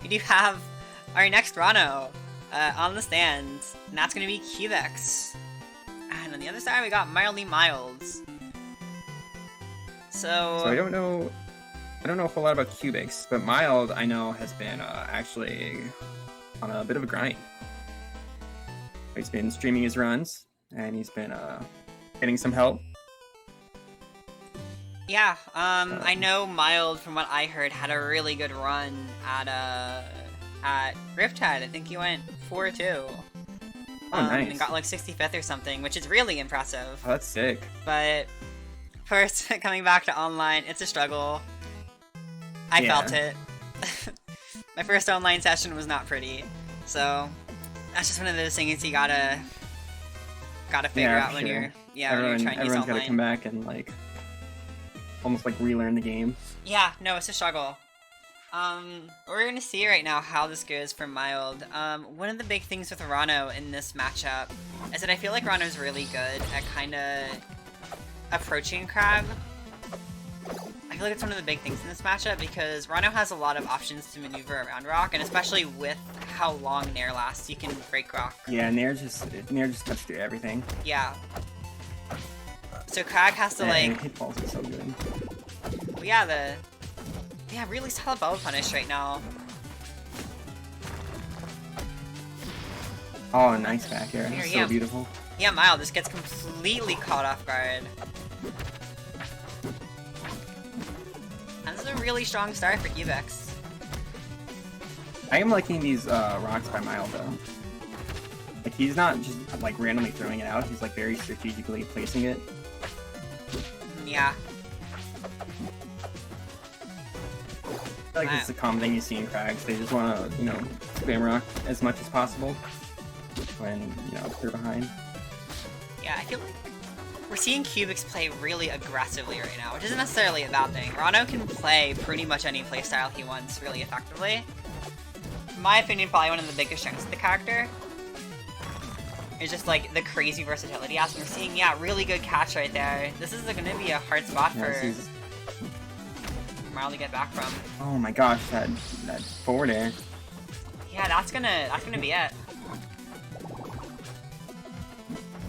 we do have our next Ranno on the stand, and that's going to be Cubix. And on the other side, we got MidllyMild. So I don't know a whole lot about Cubix, but Mild I know has been actually on a bit of a grind. He's been streaming his runs, and he's been getting some help. Yeah, I know Mild, from what I heard, had a really good run at Riptide. I think he went 4-2. Oh, nice. And got like 65th or something, which is really impressive. Oh, that's sick. But first, coming back to online, it's a struggle. I felt it. My first online session was not pretty, so that's just one of those things you gotta figure out when you're when you're trying to use online. Everyone's gotta come back and like almost like relearn the game. Yeah, no, it's a struggle. We're gonna see right now how this goes for Mild. One of the big things with Ranno in this matchup is that I feel like Ranno's really good at kinda approaching Kragg. I feel like it's one of the big things in this matchup because Ranno has a lot of options to maneuver around rock, and especially with how long Nair lasts, you can break rock. Yeah, Nair just cuts through everything. Yeah. So Kragg has to like hitballs are so good. Well, yeah, really solid bubble punish right now. Oh, nice back air. So beautiful. Yeah, Mild just gets completely caught off guard. This is a really strong start for Cubix. I am liking these rocks by Mild though. Like he's not just like randomly throwing it out, he's like very strategically placing it. Yeah. I feel like it's a common thing you see in Kraggs. They just want to, spam rock as much as possible when, they're behind. Yeah, I feel like we're seeing Cubix play really aggressively right now, which isn't necessarily a bad thing. Ranno can play pretty much any playstyle he wants really effectively. In my opinion, probably one of the biggest strengths of the character is just like the crazy versatility he has. And we're seeing, really good catch right there. This is going to be a hard spot for Mild to get back from. Oh my gosh, that forward air. Yeah, that's gonna be it.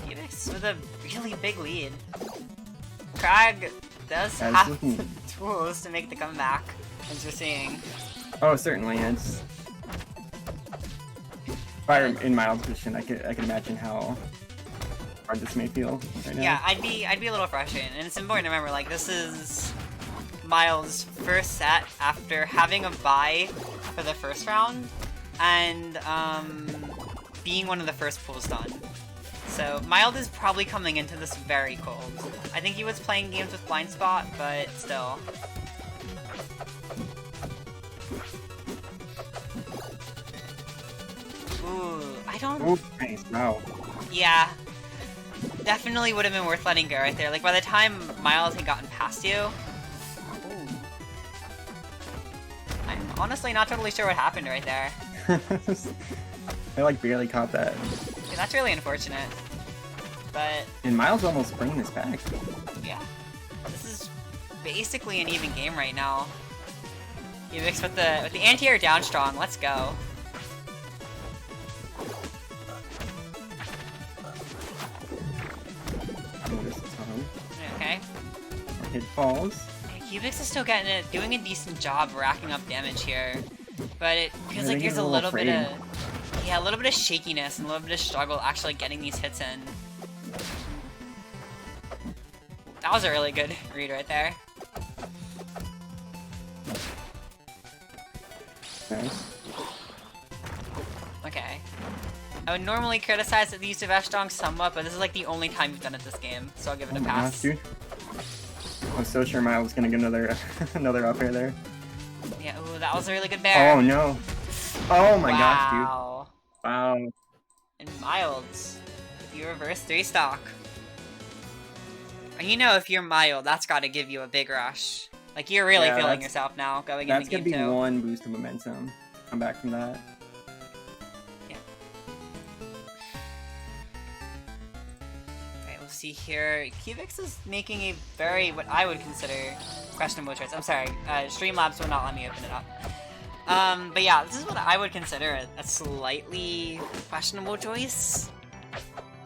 Cubix with a really big lead. Kragg does have the tools to make the comeback, as we're seeing. Oh, certainly. It's if I were in Mild's position, I could imagine how hard this may feel right now. Yeah, I'd be a little frustrated, and it's important to remember, like, this is Mild's first set after having a bye for the first round, and being one of the first pools done. So Mild is probably coming into this very cold. I think he was playing games with Blind Spot, but still. Ooh, I don't... Ooh, nice, wow. Yeah. Definitely would have been worth letting go right there. Like, by the time Mild had gotten past you... Ooh. I'm honestly not totally sure what happened right there. I like barely caught that. Yeah, that's really unfortunate. But... And Mild's almost bringing this back. Yeah. This is basically an even game right now. Cubix with the anti-air down strong. Let's go. Okay. Hit falls. Yeah, Cubix is still doing a decent job racking up damage here, but it feels like there's a little bit of shakiness and a little bit of struggle actually getting these hits in. That was a really good read right there. Nice. Okay. I would normally criticize the use of F-Strong somewhat, but this is like the only time you've done it this game, so I'll give it a pass. Gosh, dude. I was so sure Miles was gonna get another up air there. Yeah, ooh, that was a really good bear. Oh no. Oh my gosh, dude. Wow. And Milds, you reverse 3 stock. And if you're Mild, that's gotta give you a big rush. Like, you're really feeling yourself now going into game 2. That's gonna be one boost of momentum. Come back from that. See here, Cubix is making a very, what I would consider, questionable choice. I'm sorry, Streamlabs will not let me open it up. But yeah, this is what I would consider a slightly questionable choice.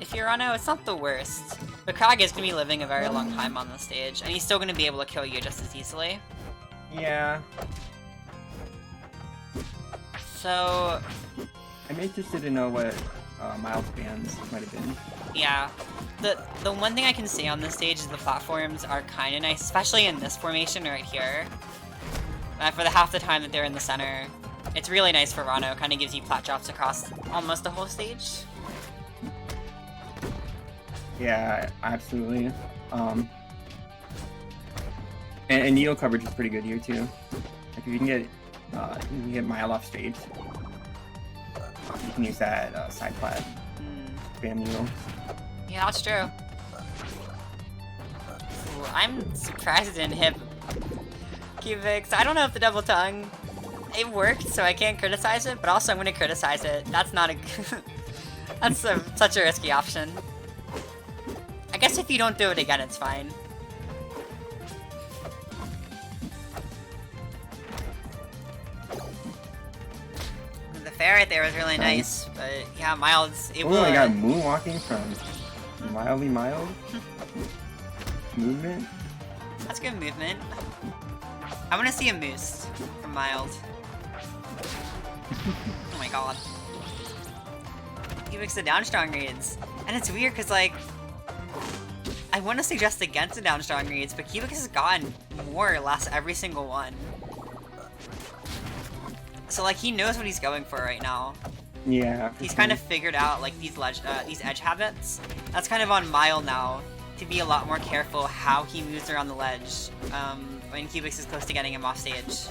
If you're Ranno, it's not the worst. But Kragg is going to be living a very long time on this stage, and he's still going to be able to kill you just as easily. Yeah. So... I'm interested to know what Mild's bans might have been. Yeah. The one thing I can say on this stage is the platforms are kind of nice, especially in this formation right here. For the half the time that they're in the center, it's really nice for Ranno. Kind of gives you plat drops across almost the whole stage. Yeah, absolutely. And needle coverage is pretty good here too. Like if you can get Mild off stage, you can use that side plat spam needle. Yeah, that's true. Ooh, I'm surprised it didn't hit Cubix. I don't know if the double tongue, it worked, so I can't criticize it, but also I'm going to criticize it. That's not a... That's such a risky option. I guess if you don't do it again, it's fine. The fair right there was really nice, but yeah, Mild's able I got moonwalking from MidllyMild. Movement. That's good movement. I want to see a moose from Mild. Oh my god. He makes the down strong reads. And it's weird because, like, I want to suggest against the down strong reads, but Cubix has gotten more or less every single one. So, like, he knows what he's going for right now. Yeah. He's kind of figured out, like, these edge habits. That's kind of on Mild now, to be a lot more careful how he moves around the ledge when Cubix is close to getting him off stage.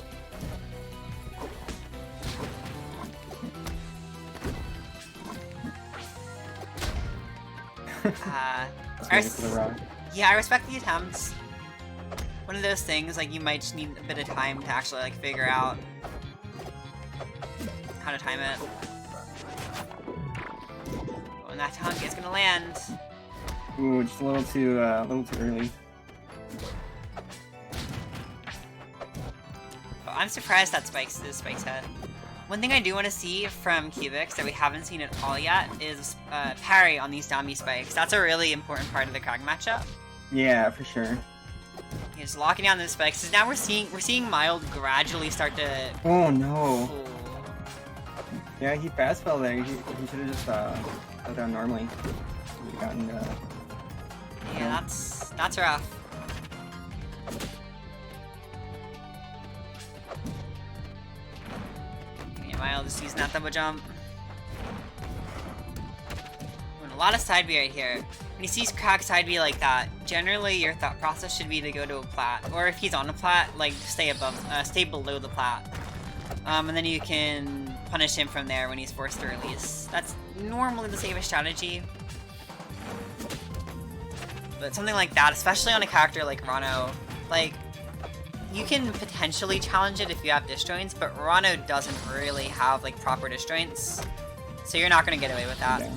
Yeah, I respect the attempts. One of those things, like, you might just need a bit of time to actually, like, figure out how to time it. When that tongue is gonna land. Ooh, just a little too early. Oh, I'm surprised that spikes hit. One thing I do want to see from Cubix that we haven't seen at all yet is parry on these zombie spikes. That's a really important part of the Kragg matchup. Yeah, for sure. He's locking down the spikes. So now we're seeing Mild gradually start to. Oh no. Pull. Yeah, he fast fell there. He should have just fell down normally. Gotten, yeah, that's rough. Okay, Mild just using that double jump. Doing a lot of side B right here. When he sees Kragg side B like that, generally your thought process should be to go to a plat, or if he's on a plat, like stay below the plat, and then you can punish him from there when he's forced to release. That's normally the safest strategy. But something like that, especially on a character like Ranno, like, you can potentially challenge it if you have disjoints, but Ranno doesn't really have, like, proper disjoints, so you're not going to get away with that. Yeah.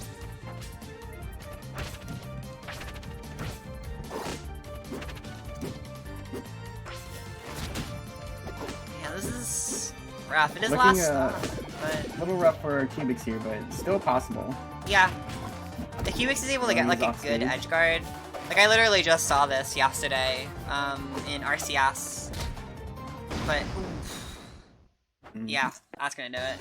Yeah, this is rough. It is Looking, last stop, but... a little rough for Cubix here, but still possible. Yeah. The Cubix is able to get, like, a good edge guard. Like, I literally just saw this yesterday, in RCS. But, oof. Yeah, that's gonna do it.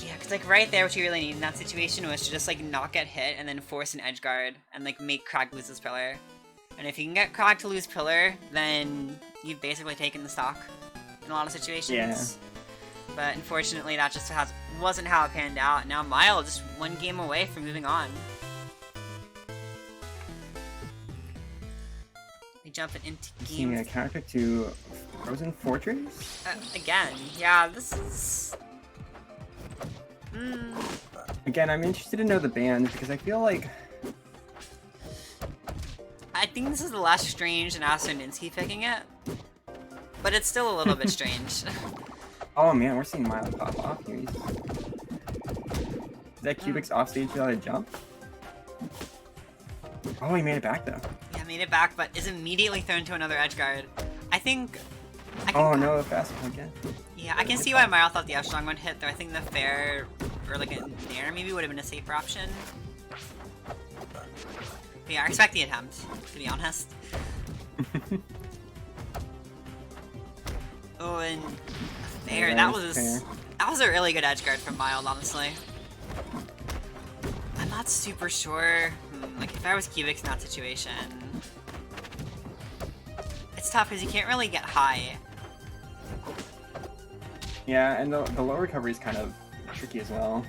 Yeah, because, like, right there, what you really need in that situation was to just, like, not get hit and then force an edge guard and, like, make Kragg lose his pillar. And if you can get Kragg to lose pillar, then you've basically taken the stock in a lot of situations. Yeah. But unfortunately, that just wasn't how it panned out. Now Mild just one game away from moving on. We jumping into game. A character to Frozen Fortress? Again, yeah, this is... Again, I'm interested to know the bans because I feel like... I think this is the less strange than Astroninski picking it. But it's still a little bit strange. Oh man, we're seeing Mild pop off here. Is that Cubix off stage without a jump? Oh, he made it back though. Yeah, made it back, but is immediately thrown to another edge guard. I think... Oh no, fast one again. Yeah, I can see why Mild thought the F strong would hit, though I think the fair, or like a nair maybe, would have been a safer option. But yeah, I respect the attempt, to be honest. Oh, and fair, that was a really good edge guard from Mild, honestly. I'm not super sure. Like, if I was Cubix in that situation... It's tough, because you can't really get high. Yeah, and the low recovery is kind of tricky as well.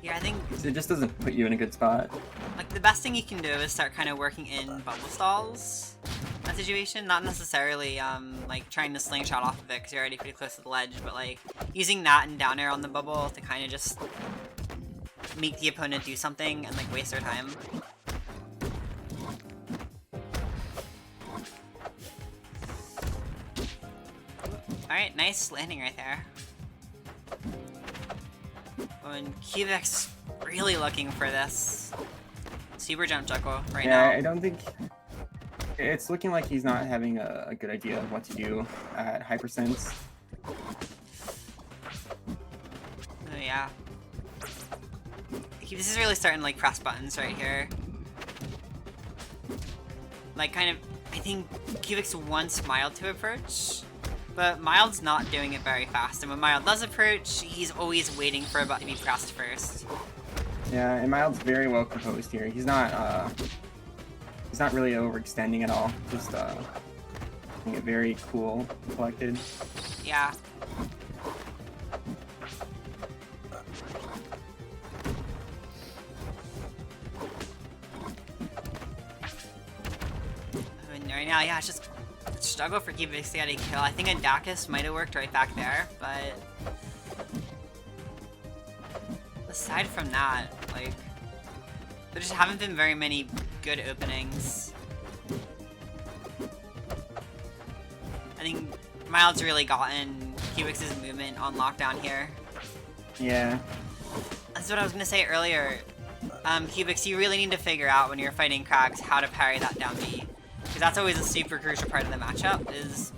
Yeah, I think... It just doesn't put you in a good spot. Like, the best thing you can do is start kind of working in bubble stalls. That situation, not necessarily, like, trying to slingshot off of it because you're already pretty close to the ledge, but, like, using that and down air on the bubble to kind of just make the opponent do something and, like, waste their time. Alright, nice landing right there. Oh, and Cubix really looking for this super jump juggle right now. Yeah, I don't think... It's looking like he's not having a good idea of what to do at Hypersense. Oh, yeah. This is really starting to, like, press buttons right here. Like, kind of... I think Cubix wants Mild to approach, but Mild's not doing it very fast, and when Mild does approach, he's always waiting for a button to be pressed first. Yeah, and Mild's very well composed here. He's not really overextending at all. Just being very cool, collected. Yeah. And right now, yeah, it's just a struggle for Cubix to get a kill. I think a Dacus might have worked right back there, but aside from that, like, there just haven't been very many good openings. I think Mild's really gotten Cubix's movement on lockdown here. Yeah. That's what I was gonna say earlier. Cubix, you really need to figure out when you're fighting Kraggs how to parry that down B. Because that's always a super crucial part of the matchup, is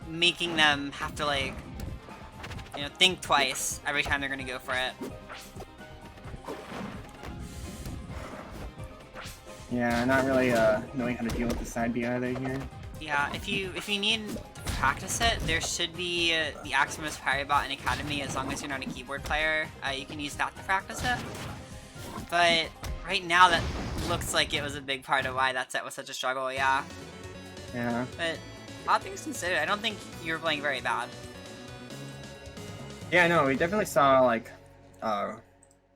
making them have to, like, you know, think twice every time they're gonna go for it. Yeah, not really knowing how to deal with the side B either here. Yeah, if you need to practice it, there should be the Aximus Parrybot in Academy. As long as you're not a keyboard player, you can use that to practice it. But right now, that looks like it was a big part of why that set was such a struggle. Yeah. Yeah. But all things considered, I don't think you were playing very bad. Yeah, no, we definitely saw like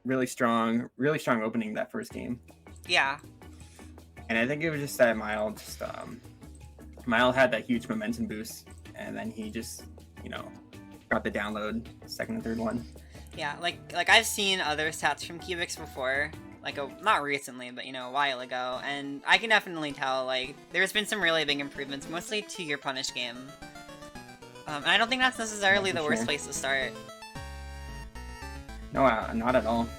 really strong opening that first game. Yeah. And I think it was just that Mild Mild had that huge momentum boost, and then he just, you know, got the download second and third one. Yeah, like I've seen other stats from Cubix before, like not recently, but you know, a while ago, and I can definitely tell like there's been some really big improvements, mostly to your punish game. And I don't think that's necessarily the worst place to start. No, not at all.